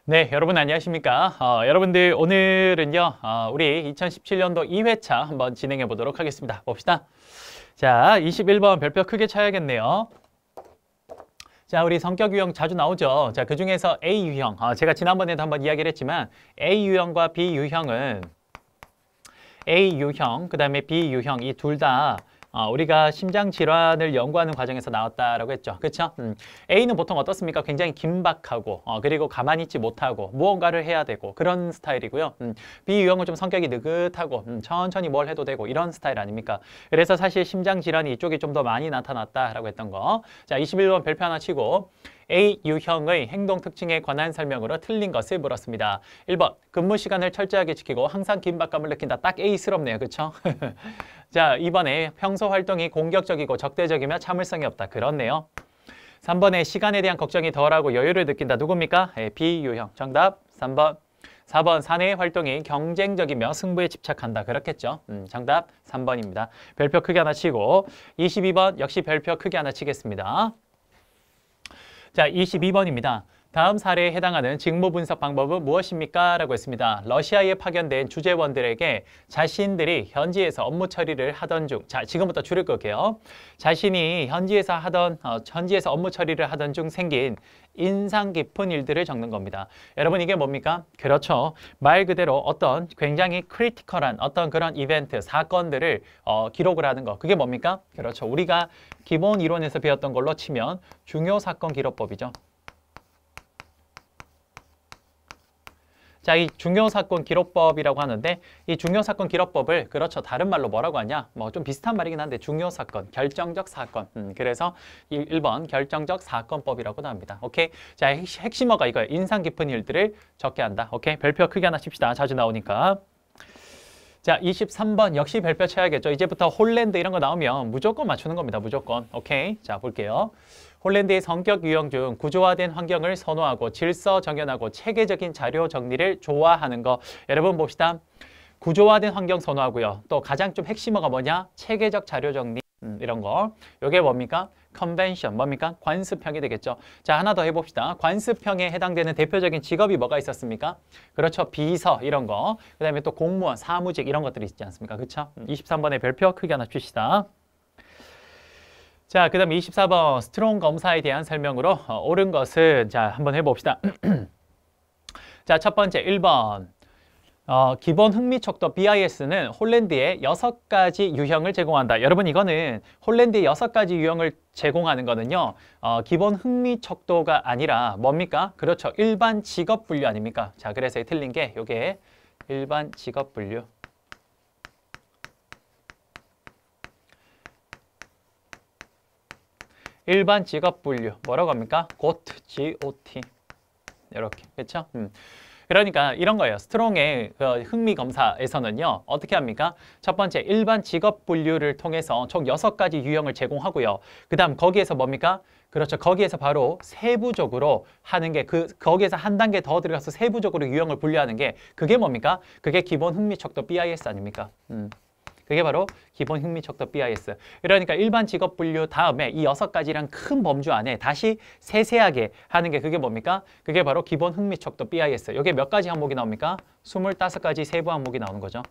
네, 여러분 안녕하십니까? 여러분들 오늘은요, 우리 2017년도 2회차 한번 진행해 보도록 하겠습니다. 봅시다. 자, 21번 별표 크게 쳐야겠네요. 자, 우리 성격 유형 자주 나오죠. 자, 그중에서 A 유형, 제가 지난번에도 한번 이야기를 했지만 A 유형과 B 유형은 A 유형, 그 다음에 B 유형 이 둘 다 우리가 심장 질환을 연구하는 과정에서 나왔다라고 했죠. 그렇죠? A는 보통 어떻습니까? 굉장히 긴박하고 그리고 가만히 있지 못하고 무언가를 해야 되고 그런 스타일이고요. B 유형은 좀 성격이 느긋하고 천천히 뭘 해도 되고 이런 스타일 아닙니까? 그래서 사실 심장 질환이 이쪽이 좀 더 많이 나타났다라고 했던 거. 자, 21번 별표 하나 치고 A 유형의 행동 특징에 관한 설명으로 틀린 것을 물었습니다. 1번, 근무 시간을 철저하게 지키고 항상 긴박감을 느낀다. 딱 A스럽네요. 그렇죠? 자, 2번에 평소 활동이 공격적이고 적대적이며 참을성이 없다. 그렇네요. 3번에 시간에 대한 걱정이 덜하고 여유를 느낀다. 누굽니까? B 유형. 정답 3번. 4번 사내의 활동이 경쟁적이며 승부에 집착한다. 그렇겠죠? 정답 3번입니다. 별표 크게 하나 치고 22번 역시 별표 크게 하나 치겠습니다. 자, 22번입니다. 다음 사례에 해당하는 직무 분석 방법은 무엇입니까? 라고 했습니다. 러시아에 파견된 주재원들에게 자신들이 현지에서 업무 처리를 하던 중, 자, 지금부터 줄을 끌게요. 자신이 현지에서 업무 처리를 하던 중 생긴 인상 깊은 일들을 적는 겁니다. 여러분 이게 뭡니까? 그렇죠. 말 그대로 어떤 굉장히 크리티컬한 어떤 그런 이벤트, 사건들을 기록을 하는 거. 그게 뭡니까? 그렇죠. 우리가 기본 이론에서 배웠던 걸로 치면 중요 사건 기록법이죠. 자, 이 중요사건 기록법이라고 하는데 이 중요사건 기록법을 그렇죠. 다른 말로 뭐라고 하냐? 뭐 좀 비슷한 말이긴 한데 중요사건, 결정적 사건. 그래서 1번 결정적 사건법이라고도 합니다. 오케이? 자, 핵심어가 이거예요. 인상 깊은 일들을 적게 한다. 오케이? 별표 크게 하나 칩시다. 자주 나오니까. 자, 23번 역시 별표 쳐야겠죠. 이제부터 홀랜드 이런 거 나오면 무조건 맞추는 겁니다. 무조건. 오케이? 자, 볼게요. 홀랜드의 성격 유형 중 구조화된 환경을 선호하고 질서 정연하고 체계적인 자료 정리를 좋아하는 거. 여러분 봅시다. 구조화된 환경 선호하고요. 또 가장 좀 핵심어가 뭐냐? 체계적 자료 정리 이런 거. 이게 뭡니까? 컨벤션 뭡니까? 관습형이 되겠죠. 자, 하나 더 해봅시다. 관습형에 해당되는 대표적인 직업이 뭐가 있었습니까? 그렇죠. 비서 이런 거. 그 다음에 또 공무원, 사무직 이런 것들이 있지 않습니까? 그렇죠? 23번의 별표 크게 하나 주시다. 자, 그 다음 24번 스트롱 검사에 대한 설명으로 옳은 것은 자, 한번 해봅시다. 자, 첫 번째 1번 기본 흥미척도 BIS는 홀랜드의 6가지 유형을 제공한다. 여러분 이거는 홀랜드의 6가지 유형을 제공하는 거는요. 기본 흥미척도가 아니라 뭡니까? 그렇죠. 일반 직업 분류 아닙니까? 자, 그래서 틀린 게 이게 일반 직업 분류. 일반 직업 분류 뭐라고 합니까? GOT, G-O-T 이렇게 그렇죠? 그러니까 이런 거예요. 스트롱의 흥미 검사에서는요. 어떻게 합니까? 첫 번째 일반 직업 분류를 통해서 총 6가지 유형을 제공하고요. 그 다음 거기에서 뭡니까? 그렇죠. 거기에서 바로 세부적으로 하는 게 거기에서 한 단계 더 들어가서 세부적으로 유형을 분류하는 게 그게 뭡니까? 그게 기본 흥미척도 BIS 아닙니까? 그게 바로 기본 흥미척도 BIS. 그러니까 일반 직업 분류 다음에 이 6가지랑 큰 범주 안에 다시 세세하게 하는 게 그게 뭡니까? 그게 바로 기본 흥미척도 BIS. 이게 몇 가지 항목이 나옵니까? 25가지 세부 항목이 나오는 거죠.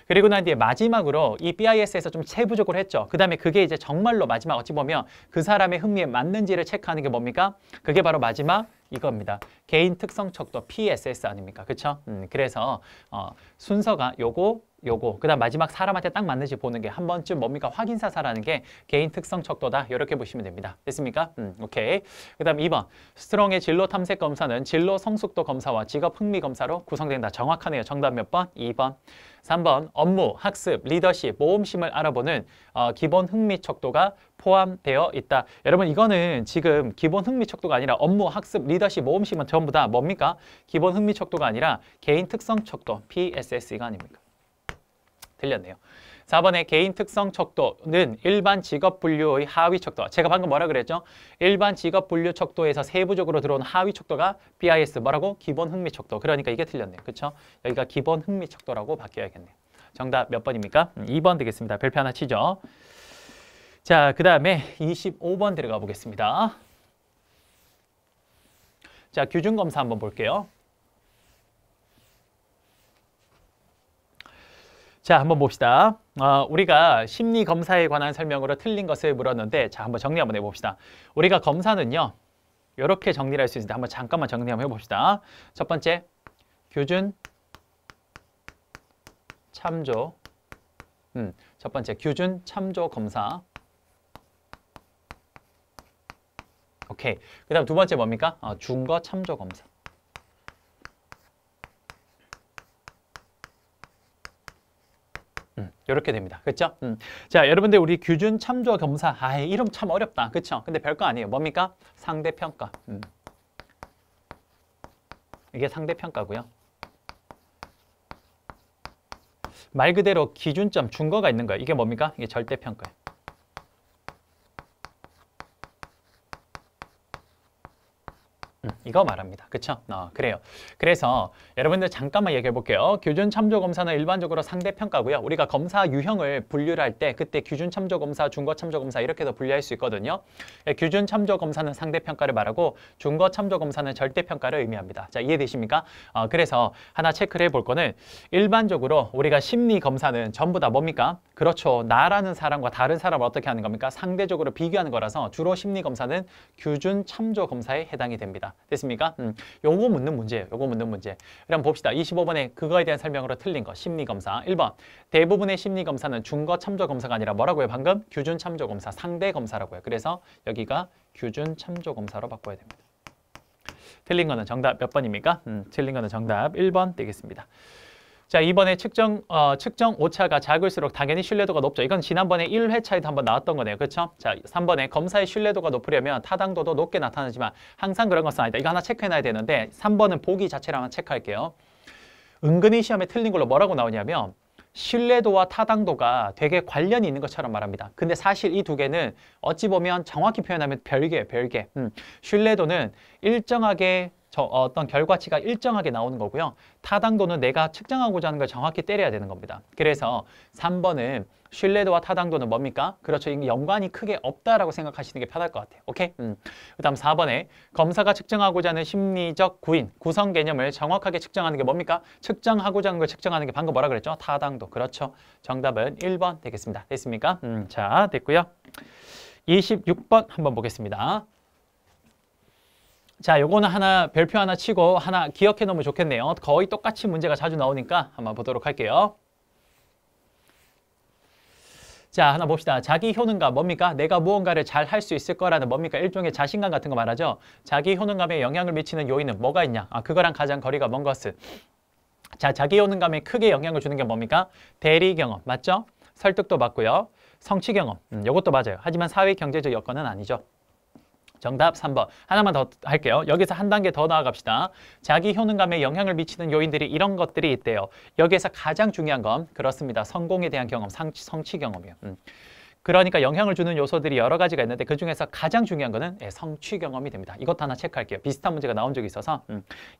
그리고 난 뒤에 마지막으로 이 BIS에서 좀 세부적으로 했죠. 그 다음에 그게 이제 정말로 마지막 어찌 보면 그 사람의 흥미에 맞는지를 체크하는 게 뭡니까? 그게 바로 마지막 이겁니다. 개인 특성 척도 PSS 아닙니까? 그렇죠? 그래서 순서가 요거 그 다음 마지막 사람한테 딱 맞는지 보는 게 한 번쯤 뭡니까? 확인사사라는 게 개인 특성 척도다. 이렇게 보시면 됩니다. 됐습니까? 오케이. 그 다음 2번. 스트롱의 진로 탐색 검사는 진로 성숙도 검사와 직업 흥미 검사로 구성된다. 정확하네요. 정답 몇 번? 2번. 3번. 업무, 학습, 리더십, 모험심을 알아보는 기본 흥미 척도가 포함되어 있다. 여러분 이거는 지금 기본 흥미 척도가 아니라 업무, 학습, 리더십, 모험심은 전부 다 뭡니까? 기본 흥미 척도가 아니라 개인 특성 척도, PSS가 아닙니까? 틀렸네요. 4번의 개인 특성 척도는 일반 직업 분류의 하위 척도. 제가 방금 뭐라 그랬죠? 일반 직업 분류 척도에서 세부적으로 들어오는 하위 척도가 BIS 뭐라고? 기본 흥미 척도. 그러니까 이게 틀렸네요. 그렇죠? 여기가 기본 흥미 척도라고 바뀌어야겠네요. 정답 몇 번입니까? 2번 되겠습니다. 별표 하나 치죠. 자, 그 다음에 25번 들어가 보겠습니다. 자, 규준검사 한번 볼게요. 자, 한번 봅시다. 우리가 심리검사에 관한 설명으로 틀린 것을 물었는데, 자, 한번 정리 한번 해봅시다. 우리가 검사는요, 이렇게 정리를 할 수 있는데 한번 잠깐만 정리 한번 해봅시다. 첫 번째, 규준 참조. 첫 번째, 규준 참조 검사. 오케이. 그 다음 두 번째 뭡니까? 준거 참조 검사. 이렇게 됩니다. 그렇죠? 자, 여러분들 우리 규준 참조 검사. 이름 참 어렵다. 그렇죠? 근데 별거 아니에요. 뭡니까? 상대평가. 이게 상대평가고요. 말 그대로 기준점, 준거가 있는 거예요. 이게 뭡니까? 이게 절대평가예요. 이거 말합니다. 그쵸? 그래요. 그래서 여러분들 잠깐만 얘기해 볼게요. 규준 참조 검사는 일반적으로 상대평가고요. 우리가 검사 유형을 분류를 할 때 그때 규준 참조 검사, 준거 참조 검사 이렇게도 분류할 수 있거든요. 규준 참조 검사는 상대평가를 말하고 준거 참조 검사는 절대평가를 의미합니다. 자, 이해되십니까? 그래서 하나 체크를 해볼 거는 일반적으로 우리가 심리 검사는 전부 다 뭡니까? 그렇죠. 나라는 사람과 다른 사람을 어떻게 하는 겁니까? 상대적으로 비교하는 거라서 주로 심리 검사는 규준 참조 검사에 해당이 됩니다. 됐습니까? 요거 묻는 문제예요. 요거 묻는 문제. 그럼 봅시다. 25번에 그거에 대한 설명으로 틀린 거. 심리검사. 1번. 대부분의 심리검사는 준거 참조 검사가 아니라 뭐라고요? 방금? 규준 참조 검사. 상대 검사라고요. 그래서 여기가 규준 참조 검사로 바꿔야 됩니다. 틀린 거는 정답 몇 번입니까? 틀린 거는 정답 1번 되겠습니다. 자, 이번에 측정 오차가 작을수록 당연히 신뢰도가 높죠. 이건 지난번에 1회차에도 한번 나왔던 거네요. 그렇죠? 자, 3번에 검사의 신뢰도가 높으려면 타당도도 높게 나타나지만 항상 그런 것은 아니다. 이거 하나 체크해놔야 되는데 3번은 보기 자체를 한번 체크할게요. 은근히 시험에 틀린 걸로 뭐라고 나오냐면 신뢰도와 타당도가 되게 관련이 있는 것처럼 말합니다. 근데 사실 이 두 개는 어찌 보면 정확히 표현하면 별개예요. 별개. 신뢰도는 일정하게 어떤 결과치가 일정하게 나오는 거고요. 타당도는 내가 측정하고자 하는 걸 정확히 때려야 되는 겁니다. 그래서 3번은 신뢰도와 타당도는 뭡니까? 그렇죠. 이게 연관이 크게 없다라고 생각하시는 게 편할 것 같아요. 오케이? 그 다음 4번에 검사가 측정하고자 하는 심리적 구성 개념을 정확하게 측정하는 게 뭡니까? 측정하고자 하는 걸 측정하는 게 방금 뭐라 그랬죠? 타당도. 그렇죠. 정답은 1번 되겠습니다. 됐습니까? 자, 됐고요. 26번 한번 보겠습니다. 자, 요거는 하나 별표 하나 치고 하나 기억해 놓으면 좋겠네요. 거의 똑같이 문제가 자주 나오니까 한번 보도록 할게요. 자, 하나 봅시다. 자기 효능감 뭡니까? 내가 무언가를 잘 할 수 있을 거라는 뭡니까? 일종의 자신감 같은 거 말하죠. 자기 효능감에 영향을 미치는 요인은 뭐가 있냐? 그거랑 가장 거리가 먼 것은. 자, 자기 효능감에 크게 영향을 주는 게 뭡니까? 대리 경험, 맞죠? 설득도 맞고요. 성취 경험, 요것도 맞아요. 하지만 사회 경제적 여건은 아니죠. 정답 3번. 하나만 더 할게요. 여기서 한 단계 더 나아갑시다. 자기 효능감에 영향을 미치는 요인들이 이런 것들이 있대요. 여기에서 가장 중요한 건 그렇습니다. 성공에 대한 경험, 성취 경험이에요. 그러니까 영향을 주는 요소들이 여러 가지가 있는데 그중에서 가장 중요한 거는 성취 경험이 됩니다. 이것도 하나 체크할게요. 비슷한 문제가 나온 적이 있어서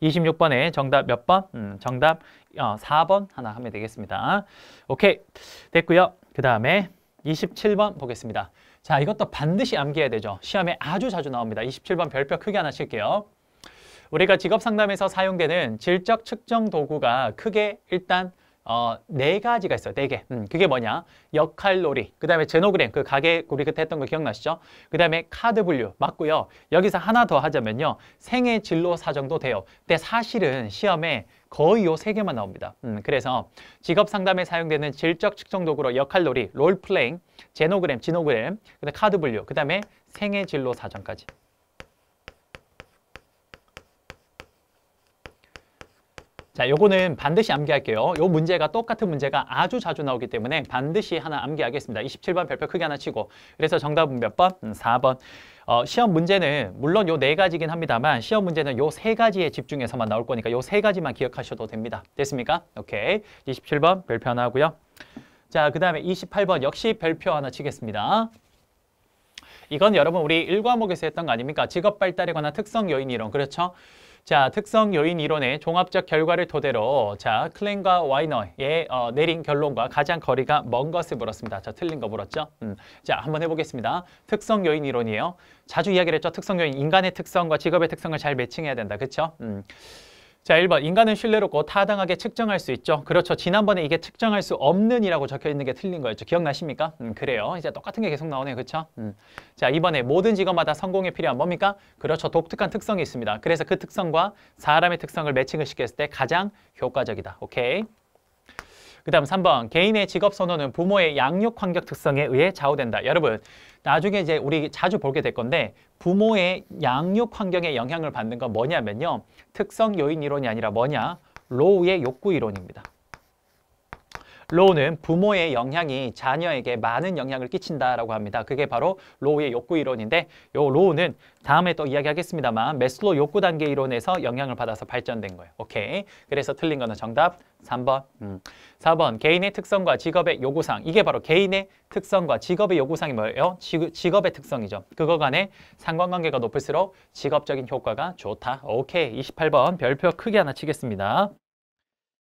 26번에 정답 몇 번? 정답 4번 하나 하면 되겠습니다. 오케이, 됐고요. 그 다음에 27번 보겠습니다. 자, 이것도 반드시 암기해야 되죠. 시험에 아주 자주 나옵니다. 27번 별표 크게 하나 칠게요. 우리가 직업상담에서 사용되는 질적 측정 도구가 크게 일단 4가지가 있어요. 4개. 그게 뭐냐? 역할놀이, 그 다음에 제노그램, 그 가게 우리 그때 했던 거 기억나시죠? 그 다음에 카드 분류 맞고요. 여기서 하나 더 하자면요. 생애 진로 사정도 돼요. 근데 사실은 시험에 거의 요 3개만 나옵니다. 그래서 직업 상담에 사용되는 질적 측정 도구로 역할놀이, 롤플레잉, 제노그램, 지노그램, 그다음에 카드 분류, 그 다음에 생애 진로 사정까지. 자, 요거는 반드시 암기할게요. 요 문제가 똑같은 문제가 아주 자주 나오기 때문에 반드시 하나 암기하겠습니다. 27번 별표 크게 하나 치고. 그래서 정답은 몇 번? 4번. 시험 문제는 물론 요 4가지긴 합니다만 시험 문제는 요 3가지에 집중해서만 나올 거니까 요 3가지만 기억하셔도 됩니다. 됐습니까? 오케이. 27번 별표 하나 하고요. 자, 그 다음에 28번 역시 별표 하나 치겠습니다. 이건 여러분 우리 1과목에서 했던 거 아닙니까? 직업 발달에 관한 특성 요인 이론. 그렇죠? 자, 특성 요인 이론의 종합적 결과를 토대로 자, 클랜과 와이너의 내린 결론과 가장 거리가 먼 것을 물었습니다. 자, 틀린 거 물었죠? 자, 한번 해보겠습니다. 특성 요인 이론이에요. 자주 이야기를 했죠. 특성 요인, 인간의 특성과 직업의 특성을 잘 매칭해야 된다. 그렇죠? 자, 1번. 인간은 신뢰롭고 타당하게 측정할 수 있죠. 그렇죠. 지난번에 이게 측정할 수 없는 이라고 적혀 있는 게 틀린 거였죠. 기억나십니까? 그래요. 이제 똑같은 게 계속 나오네요. 그렇죠? 자, 이번에 모든 직업마다 성공에 필요한 뭡니까? 그렇죠. 독특한 특성이 있습니다. 그래서 그 특성과 사람의 특성을 매칭을 시켰을 때 가장 효과적이다. 오케이. 그 다음 3번. 개인의 직업 선호는 부모의 양육 환경 특성에 의해 좌우된다. 여러분, 나중에 이제 우리 자주 보게 될 건데 부모의 양육 환경에 영향을 받는 건 뭐냐면요. 특성 요인 이론이 아니라 뭐냐? 로우의 욕구 이론입니다. 로우는 부모의 영향이 자녀에게 많은 영향을 끼친다라고 합니다. 그게 바로 로우의 욕구 이론인데 요 로우는 다음에 또 이야기하겠습니다만 매슬로우 욕구 단계 이론에서 영향을 받아서 발전된 거예요. 오케이. 그래서 틀린 거는 정답 3번. 4번. 개인의 특성과 직업의 요구사항. 이게 바로 개인의 특성과 직업의 요구사항이 뭐예요? 직업의 특성이죠. 그거 간에 상관관계가 높을수록 직업적인 효과가 좋다. 오케이. 28번 별표 크게 하나 치겠습니다.